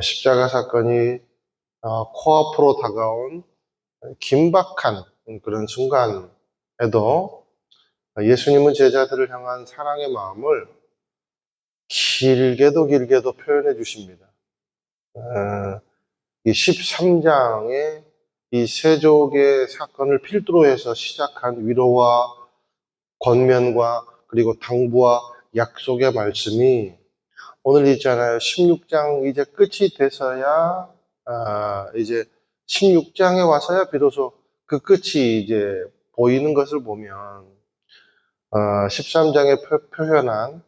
십자가 사건이 코앞으로 다가온 긴박한 그런 순간에도 예수님은 제자들을 향한 사랑의 마음을 길게도 표현해 주십니다. 이 13장의 이 세족의 사건을 필두로 해서 시작한 위로와 권면과 그리고 당부와 약속의 말씀이 오늘 있잖아요. 16장 이제 끝이 돼서야 이제 16장에 와서야 비로소 그 끝이 이제 보이는 것을 보면 13장에 표현한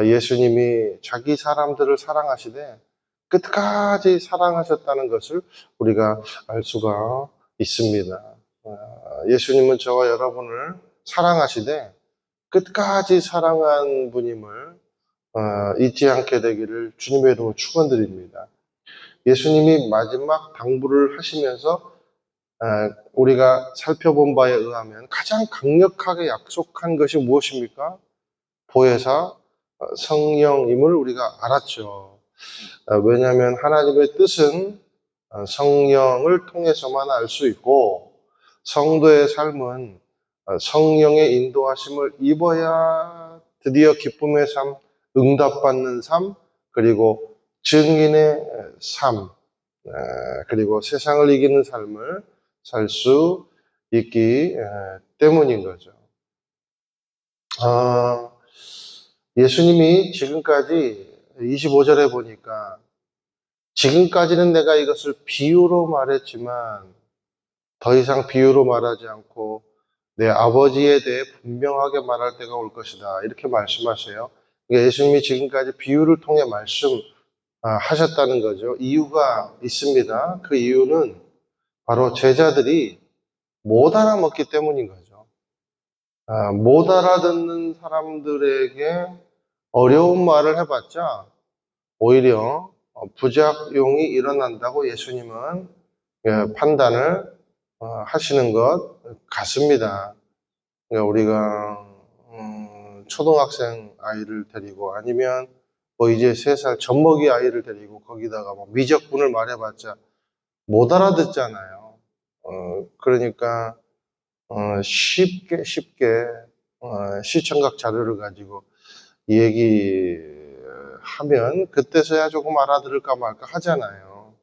예수님이 자기 사람들을 사랑하시되 끝까지 사랑하셨다는 것을 우리가 알 수가 있습니다. 예수님은 저와 여러분을 사랑하시되 끝까지 사랑한 분임을 잊지 않게 되기를 주님의 이름으로 축원드립니다. 예수님이 마지막 당부를 하시면서 우리가 살펴본 바에 의하면 가장 강력하게 약속한 것이 무엇입니까? 보혜사 성령임을 우리가 알았죠. 왜냐하면 하나님의 뜻은 성령을 통해서만 알 수 있고 성도의 삶은 성령의 인도하심을 입어야 드디어 기쁨의 삶, 응답받는 삶, 그리고 증인의 삶, 그리고 세상을 이기는 삶을 살 수 있기 때문인 거죠. 예수님이 지금까지 25절에 보니까 지금까지는 내가 이것을 비유로 말했지만 더 이상 비유로 말하지 않고 내 아버지에 대해 분명하게 말할 때가 올 것이다. 이렇게 말씀하세요. 그러니까 예수님이 지금까지 비유를 통해 말씀하셨다는 거죠. 이유가 있습니다. 그 이유는 바로 제자들이 못 알아먹기 때문인 거죠. 못 알아듣는 사람들에게 어려운 말을 해봤자 오히려 부작용이 일어난다고 예수님은 판단을 하시는 것 같습니다. 그러니까 우리가 초등학생 아이를 데리고 아니면 뭐 이제 3살 젖먹이 아이를 데리고 거기다가 뭐 미적분을 말해봤자 못 알아듣잖아요. 그러니까 쉽게 시청각 자료를 가지고 얘기하면 그때서야 조금 알아들을까 말까 하잖아요.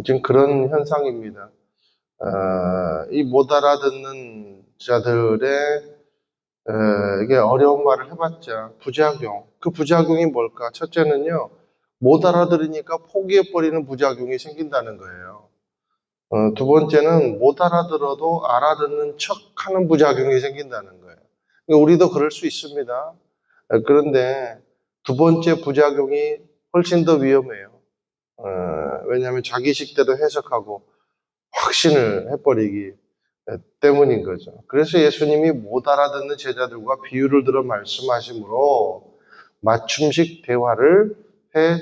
지금 그런 현상입니다. 이 못 알아듣는 자들의 이게 어려운 말을 해봤자 부작용. 그 부작용이 뭘까? 첫째는요, 못 알아들으니까 포기해버리는 부작용이 생긴다는 거예요. 두 번째는 못 알아들어도 알아듣는 척하는 부작용이 생긴다는 거예요. 그러니까 우리도 그럴 수 있습니다. 그런데 두 번째 부작용이 훨씬 더 위험해요. 왜냐하면 자기식대로 해석하고 확신을 해버리기 때문인 거죠. 그래서 예수님이 못 알아듣는 제자들과 비유를 들어 말씀하시므로 맞춤식 대화를 해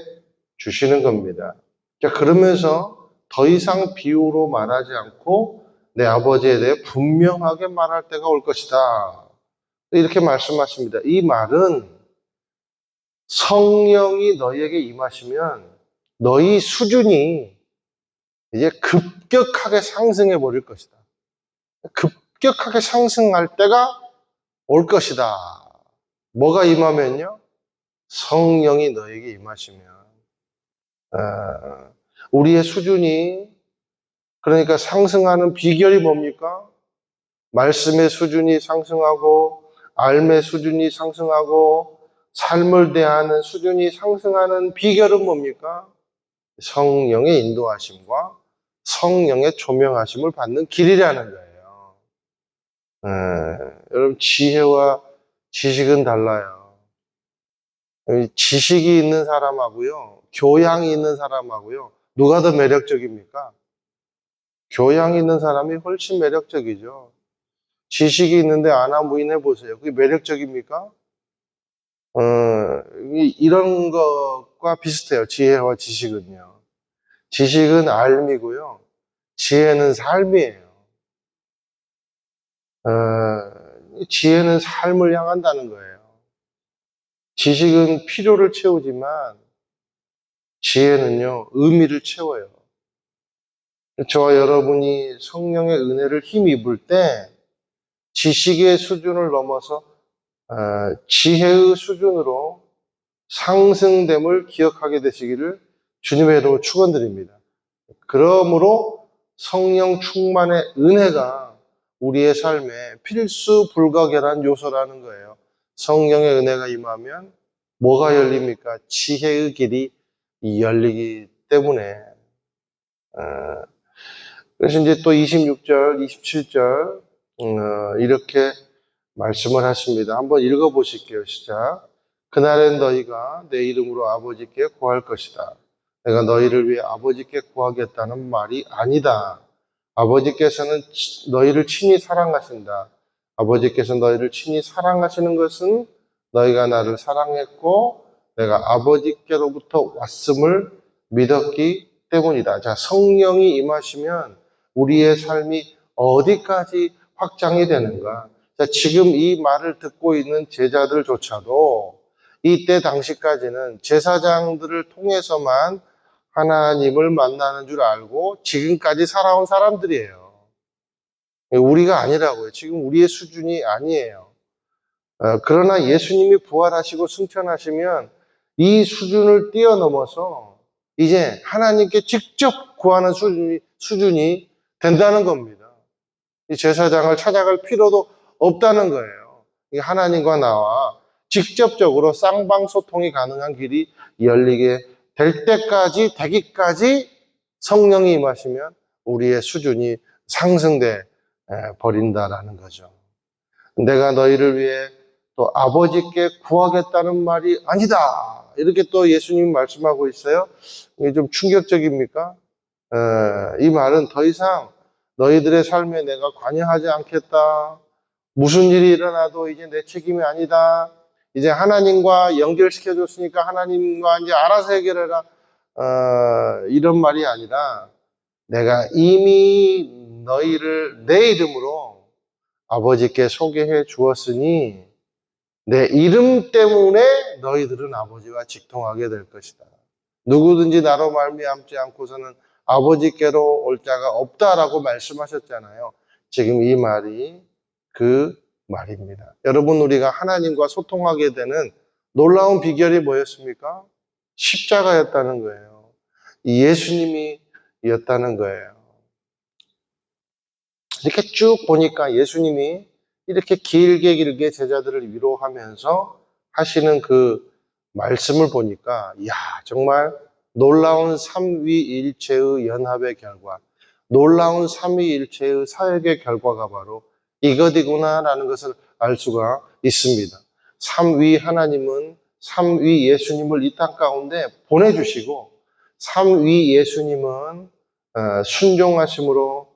주시는 겁니다. 자, 그러면서 더 이상 비유로 말하지 않고 내 아버지에 대해 분명하게 말할 때가 올 것이다. 이렇게 말씀하십니다. 이 말은 성령이 너희에게 임하시면 너희 수준이 이제 급격하게 상승해 버릴 것이다. 급격하게 상승할 때가 올 것이다. 뭐가 임하면요? 성령이 너에게 임하시면 우리의 수준이 그러니까 상승하는 비결이 뭡니까? 말씀의 수준이 상승하고 삶의 수준이 상승하고 삶을 대하는 수준이 상승하는 비결은 뭡니까? 성령의 인도하심과 성령의 조명하심을 받는 길이라는 거예요. 여러분 지혜와 지식은 달라요. 지식이 있는 사람하고요, 교양이 있는 사람하고요, 누가 더 매력적입니까? 교양이 있는 사람이 훨씬 매력적이죠. 지식이 있는데 아나무인 해보세요. 그게 매력적입니까? 이런 것과 비슷해요. 지혜와 지식은요. 지식은 알미고요. 지혜는 삶이에요. 지혜는 삶을 향한다는 거예요. 지식은 필요를 채우지만 지혜는요, 의미를 채워요. 저와 여러분이 성령의 은혜를 힘입을 때 지식의 수준을 넘어서 지혜의 수준으로 상승됨을 기억하게 되시기를 주님의 이름으로 축원드립니다. 그러므로 성령 충만의 은혜가 우리의 삶에 필수 불가결한 요소라는 거예요. 성령의 은혜가 임하면 뭐가 열립니까? 지혜의 길이 열리기 때문에. 그래서 이제 또 26절, 27절 이렇게 말씀을 하십니다. 한번 읽어보실게요. 시작. 그날엔 너희가 내 이름으로 아버지께 구할 것이다. 내가 너희를 위해 아버지께 구하겠다는 말이 아니다. 아버지께서는 너희를 친히 사랑하신다. 아버지께서 너희를 친히 사랑하시는 것은 너희가 나를 사랑했고 내가 아버지께로부터 왔음을 믿었기 때문이다. 자, 성령이 임하시면 우리의 삶이 어디까지 확장이 되는가? 자, 지금 이 말을 듣고 있는 제자들조차도 이때 당시까지는 제사장들을 통해서만 하나님을 만나는 줄 알고 지금까지 살아온 사람들이에요. 우리가 아니라고요. 지금 우리의 수준이 아니에요. 그러나 예수님이 부활하시고 승천하시면 이 수준을 뛰어넘어서 이제 하나님께 직접 구하는 수준이 된다는 겁니다. 이 제사장을 찾아갈 필요도 없다는 거예요. 하나님과 나와 직접적으로 쌍방소통이 가능한 길이 열리게 될 때까지, 되기까지 성령이 임하시면 우리의 수준이 상승돼 버린다라는 거죠. 내가 너희를 위해 또 아버지께 구하겠다는 말이 아니다. 이렇게 또 예수님이 말씀하고 있어요. 이게 좀 충격적입니까? 이 말은 더 이상 너희들의 삶에 내가 관여하지 않겠다. 무슨 일이 일어나도 이제 내 책임이 아니다. 이제 하나님과 연결시켜줬으니까 하나님과 이제 알아서 해결해라. 이런 말이 아니라 내가 이미 너희를 내 이름으로 아버지께 소개해 주었으니 내 이름 때문에 너희들은 아버지와 직통하게 될 것이다. 누구든지 나로 말미암지 않고서는 아버지께로 올 자가 없다라고 말씀하셨잖아요. 지금 이 말이 그 말입니다. 여러분, 우리가 하나님과 소통하게 되는 놀라운 비결이 뭐였습니까? 십자가였다는 거예요. 예수님이었다는 거예요. 이렇게 쭉 보니까 예수님이 이렇게 길게 제자들을 위로하면서 하시는 그 말씀을 보니까, 이야, 정말 놀라운 삼위일체의 연합의 결과, 놀라운 삼위일체의 사역의 결과가 바로 이것이구나라는 것을 알 수가 있습니다. 삼위 하나님은 삼위 예수님을 이 땅 가운데 보내주시고, 삼위 예수님은 순종하심으로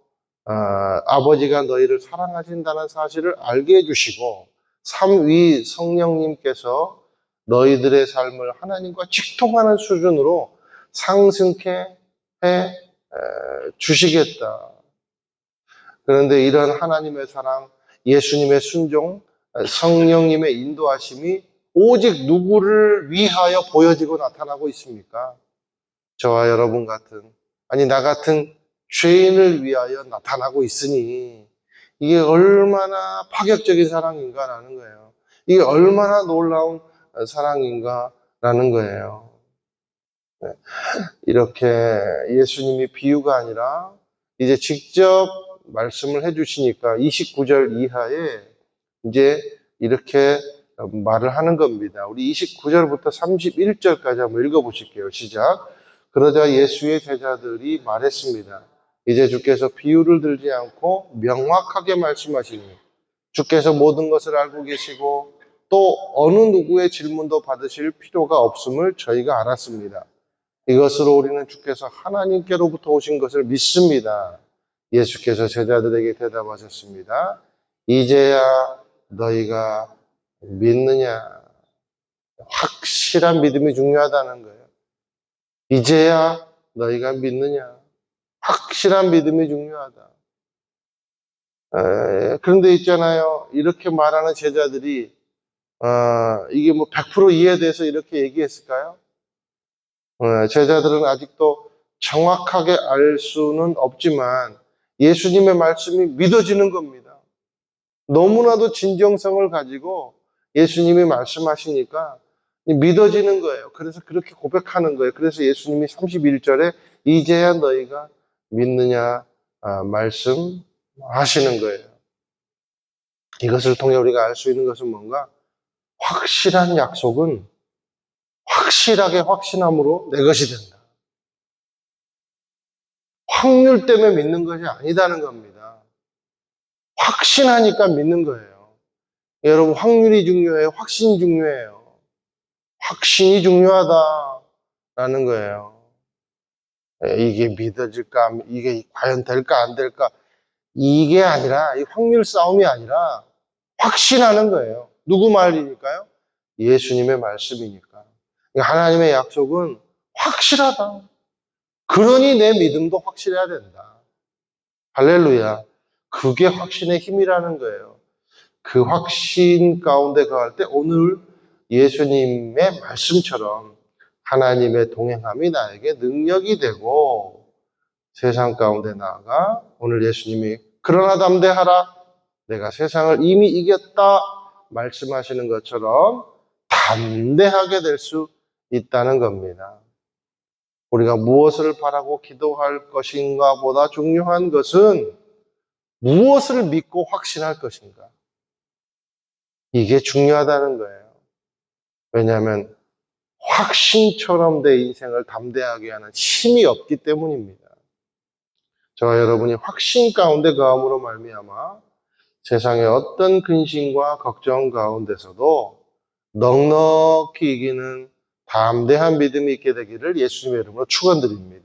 아버지가 너희를 사랑하신다는 사실을 알게 해주시고, 삼위 성령님께서 너희들의 삶을 하나님과 직통하는 수준으로 상승케 해 주시겠다. 그런데 이런 하나님의 사랑, 예수님의 순종, 성령님의 인도하심이 오직 누구를 위하여 보여지고 나타나고 있습니까? 저와 여러분 같은, 아니 나 같은 죄인을 위하여 나타나고 있으니 이게 얼마나 파격적인 사랑인가라는 거예요. 이게 얼마나 놀라운 사랑인가라는 거예요. 이렇게 예수님이 비유가 아니라 이제 직접 말씀을 해주시니까 29절 이하에 이제 이렇게 말을 하는 겁니다. 우리 29절부터 31절까지 한번 읽어보실게요. 시작. 그러자 예수의 제자들이 말했습니다. 이제 주께서 비유를 들지 않고 명확하게 말씀하시니 주께서 모든 것을 알고 계시고 또 어느 누구의 질문도 받으실 필요가 없음을 저희가 알았습니다. 이것으로 우리는 주께서 하나님께로부터 오신 것을 믿습니다. 예수께서 제자들에게 대답하셨습니다. 이제야 너희가 믿느냐? 확실한 믿음이 중요하다는 거예요. 이제야 너희가 믿느냐? 확실한 믿음이 중요하다. 그런데 있잖아요. 이렇게 말하는 제자들이 이게 뭐 100% 이해돼서 이렇게 얘기했을까요? 제자들은 아직도 정확하게 알 수는 없지만 예수님의 말씀이 믿어지는 겁니다. 너무나도 진정성을 가지고 예수님이 말씀하시니까 믿어지는 거예요. 그래서 그렇게 고백하는 거예요. 그래서 예수님이 31절에 이제야 너희가 믿느냐 말씀하시는 거예요. 이것을 통해 우리가 알 수 있는 것은 뭔가? 확실한 약속은 확실하게 확신함으로 내 것이 된다. 확률 때문에 믿는 것이 아니다는 겁니다. 확신하니까 믿는 거예요. 여러분, 확률이 중요해요? 확신이 중요해요? 확신이 중요하다라는 거예요. 이게 믿어질까? 이게 과연 될까? 안 될까? 이게 아니라, 이 확률 싸움이 아니라 확신하는 거예요. 누구 말이니까요? 예수님의 말씀이니까. 하나님의 약속은 확실하다. 그러니 내 믿음도 확실해야 된다. 할렐루야. 그게 확신의 힘이라는 거예요. 그 확신 가운데 거할 때 오늘 예수님의 말씀처럼 하나님의 동행함이 나에게 능력이 되고 세상 가운데 나아가 오늘 예수님이 그러나 담대하라. 내가 세상을 이미 이겼다. 말씀하시는 것처럼 담대하게 될 수 있다는 겁니다. 우리가 무엇을 바라고 기도할 것인가 보다 중요한 것은 무엇을 믿고 확신할 것인가. 이게 중요하다는 거예요. 왜냐하면 확신처럼 내 인생을 담대하게 하는 힘이 없기 때문입니다. 저와 여러분이 확신 가운데 거함으로 말미암아 세상의 어떤 근심과 걱정 가운데서도 넉넉히 이기는 담대한 믿음이 있게 되기를 예수님의 이름으로 축원드립니다.